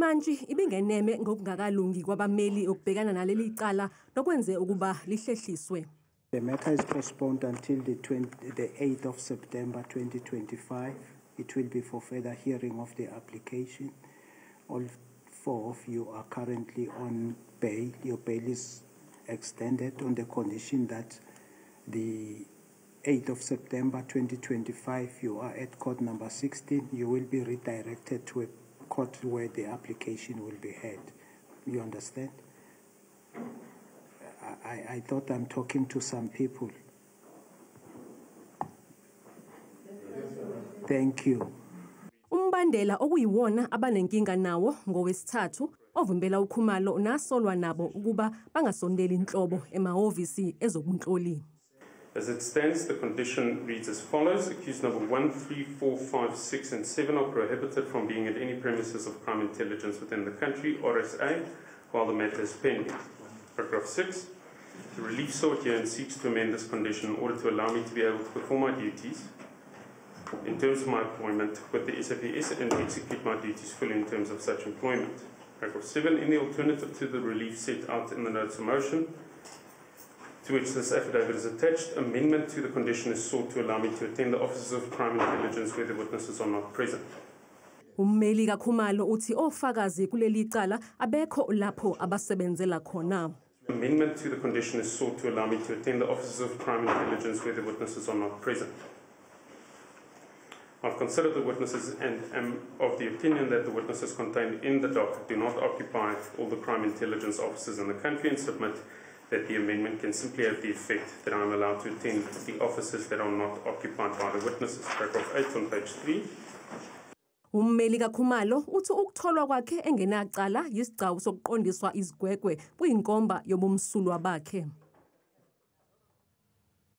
imantshi ibingeneme ngokungakalungi kwabameli ukubhekana naleli cala nokwenze ukuba lihlehliswe. The matter is postponed until the 8th of September 2025. It will be for further hearing of the application. All four of you are currently on bail. Your bail is extended on the condition that the 8th of September 2025, you are at court number 16. You will be redirected to a court where the application will be heard. You understand? I thought I'm talking to some people. Thank you. Umbandela okuyiwona abanenkinga nawo ngowesithathu ovimbela uKhumalo nasolwa nabo ukuba bangasondeli inhlobo emahhovisi ezobunhloli. As it stands, the condition reads as follows. Accused number 1, 3, 4, 5, 6 and 7 are prohibited from being at any premises of crime intelligence within the country, RSA, while the matter is pending. Paragraph 6. The relief sought here and seeks to amend this condition in order to allow me to be able to perform my duties in terms of my employment with the SAPS and execute my duties fully in terms of such employment. Paragraph 7. In the alternative to the relief set out in the notice of motion, to which this affidavit is attached, amendment to the condition is sought to allow me to attend the offices of crime intelligence where the witnesses are not present. Ummeli kaKhumalo uthi ofakazi kuleli cala abekho lapho abasebenzela khona. Amendment to the condition is sought to allow me to attend the offices of crime intelligence where the witnesses are not present. I've considered the witnesses and am of the opinion that the witnesses contained in the docket do not occupy all the crime intelligence offices in the country and submit that the amendment can simply have the effect that I am allowed to attend the offices that are not occupied by the witnesses. Paragraph 8 on page 3. Ummeli kaKhumalo uthi ukutholwa kwakhe engenacala yisigcawu sokuqondiswa izigwegwe kuyinkomba yobumsulwa bakhe.